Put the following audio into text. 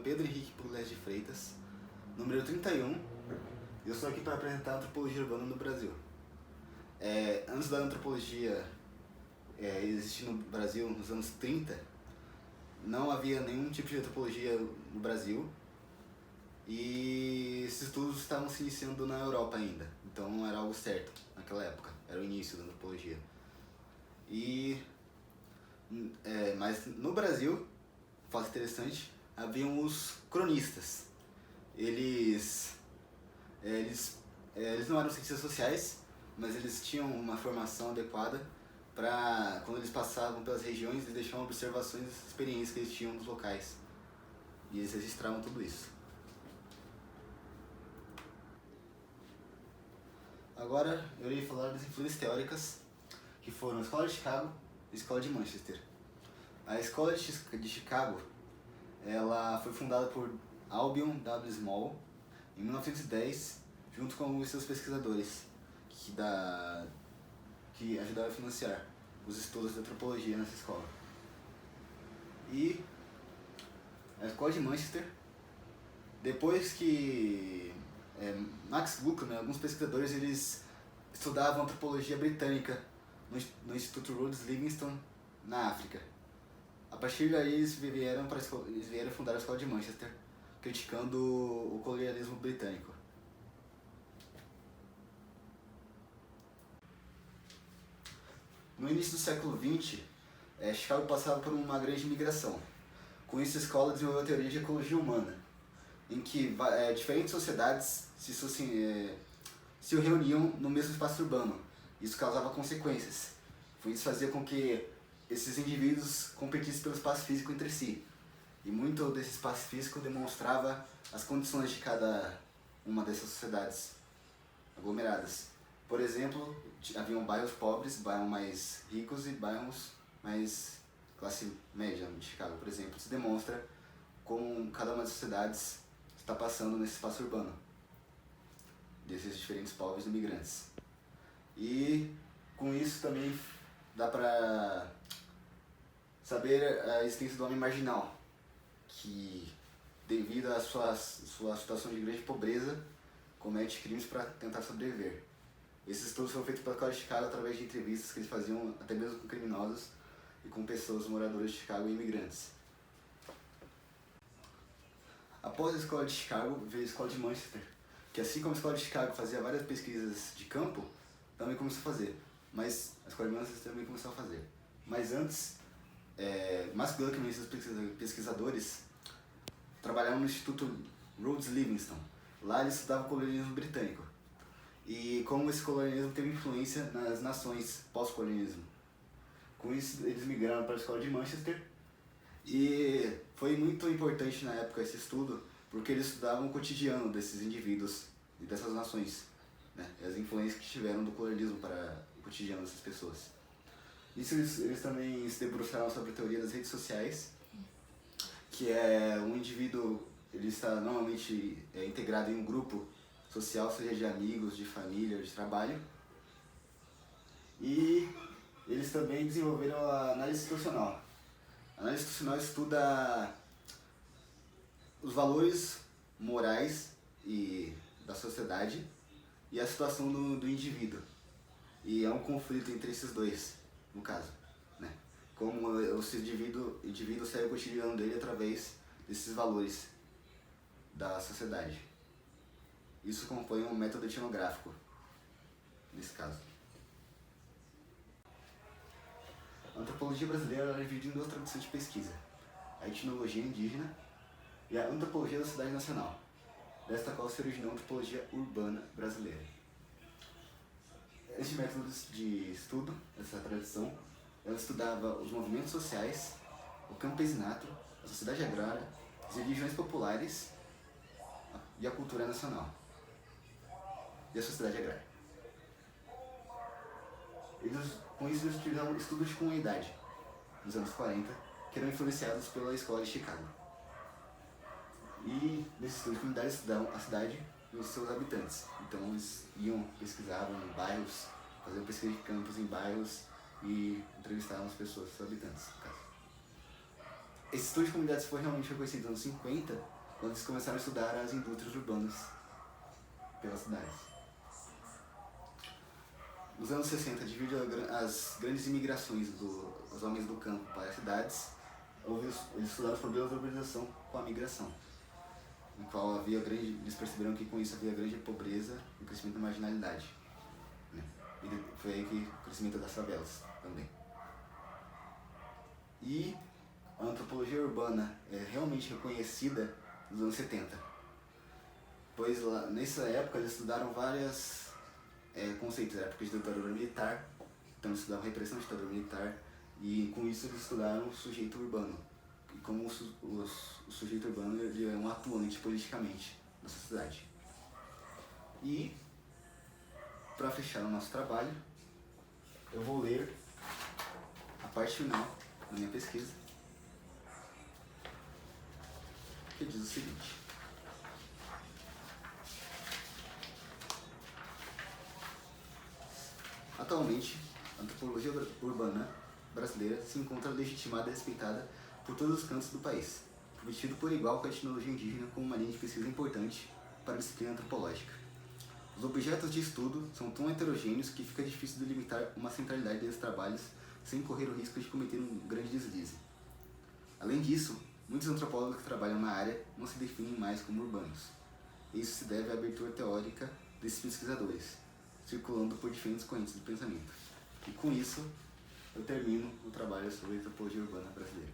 Pedro Henrique Pugliese de Freitas, número 31, e eu estou aqui para apresentar a antropologia urbana no Brasil. Antes da antropologia existir no Brasil, nos anos 30, não havia nenhum tipo de antropologia no Brasil, e esses estudos estavam se iniciando na Europa ainda, então não era algo certo naquela época, era o início da antropologia. Mas no Brasil, fato interessante, haviam os cronistas. Eles não eram cientistas sociais, mas eles tinham uma formação adequada para, quando eles passavam pelas regiões, eles deixavam observações das experiências que eles tinham nos locais. E eles registravam tudo isso. Agora eu irei falar das influências teóricas que foram a Escola de Chicago e a Escola de Manchester. A Escola de Chicago, ela foi fundada por Albion W. Small em 1910, junto com os seus pesquisadores, que ajudaram a financiar os estudos de antropologia nessa escola. E a Escola de Manchester, depois que Max Buchanan, alguns pesquisadores, eles estudavam antropologia britânica no Instituto Rhodes Livingstone, na África. A partir daí eles vieram fundar a Escola de Manchester, criticando o colonialismo britânico. No início do século XX, Chicago passava por uma grande migração. Com isso, a escola desenvolveu a teoria de ecologia humana, em que diferentes sociedades se reuniam no mesmo espaço urbano. Isso causava consequências. Isso fazia com que esses indivíduos competissem pelo espaço físico entre si. E muito desse espaço físico demonstrava as condições de cada uma dessas sociedades aglomeradas. Por exemplo, haviam bairros pobres, bairros mais ricos e bairros mais classe média de Chicago, por exemplo. Isso demonstra como cada uma das sociedades está passando nesse espaço urbano, desses diferentes povos e imigrantes. E com isso também dá para saber a existência do homem marginal, que devido à sua situação de grande pobreza, comete crimes para tentar sobreviver. Esses estudos foram feitos pela Escola de Chicago através de entrevistas que eles faziam até mesmo com criminosos e com pessoas moradoras de Chicago e imigrantes. Após a Escola de Chicago, veio a Escola de Manchester, que assim como a Escola de Chicago fazia várias pesquisas de campo, também começou a fazer. Mas a Escola de Manchester também começou a fazer. Mas antes, Max Buchanan e seus pesquisadores trabalhavam no Instituto Rhodes Livingstone. Lá eles estudavam o colonialismo britânico e como esse colonialismo teve influência nas nações pós-colonialismo. Com isso, eles migraram para a Escola de Manchester e foi muito importante na época esse estudo, porque eles estudavam o cotidiano desses indivíduos e dessas nações, né? E as influências que tiveram do colonialismo para o cotidiano dessas pessoas. Isso eles também se debruçaram sobre a teoria das redes sociais, que é um indivíduo, ele está normalmente integrado em um grupo social, seja de amigos, de família, de trabalho. E eles também desenvolveram a análise institucional. A análise institucional estuda os valores morais da sociedade e a situação do indivíduo. E é um conflito entre esses dois, no caso, né? Como esse indivíduo segue o cotidiano dele através desses valores da sociedade. Isso compõe um método etnográfico, nesse caso. A antropologia brasileira é dividida em duas tradições de pesquisa: a etnologia indígena e a antropologia da sociedade nacional, desta qual se originou a antropologia urbana brasileira. Este método de estudo, essa tradição, ela estudava os movimentos sociais, o campesinato, a sociedade agrária, as religiões populares e a cultura nacional e a sociedade agrária. Com isso eles tiveram estudos de comunidade nos anos 40, que eram influenciados pela Escola de Chicago. E nesses estudos de comunidade estudavam a cidade e os seus habitantes. Então eles pesquisavam em bairros, faziam pesquisa de campos em bairros e entrevistavam as pessoas, seus habitantes, no caso. Esse estudo de comunidades foi realmente reconhecido nos anos 50, quando eles começaram a estudar as indústrias urbanas pelas cidades. Nos anos 60, devido às grandes imigrações dos homens do campo para as cidades, eles estudaram os problemas da urbanização com a migração, no qual eles perceberam que com isso havia grande pobreza e crescimento da marginalidade, né? E foi aí que o crescimento das favelas também. E a antropologia urbana é realmente reconhecida nos anos 70, pois lá, nessa época eles estudaram vários conceitos. Da época de ditadura militar, então eles estudavam repressão de ditadura militar, e com isso eles estudaram o sujeito urbano, e como o sujeito urbano ele é um atuante politicamente na sociedade. E, para fechar o nosso trabalho, eu vou ler a parte final da minha pesquisa, que diz o seguinte: atualmente, a antropologia urbana brasileira se encontra legitimada e respeitada por todos os cantos do país, competindo por igual com a etnologia indígena como uma linha de pesquisa importante para a disciplina antropológica. Os objetos de estudo são tão heterogêneos que fica difícil delimitar uma centralidade desses trabalhos sem correr o risco de cometer um grande deslize. Além disso, muitos antropólogos que trabalham na área não se definem mais como urbanos. Isso se deve à abertura teórica desses pesquisadores, circulando por diferentes correntes de pensamento. E com isso, eu termino o trabalho sobre a antropologia urbana brasileira.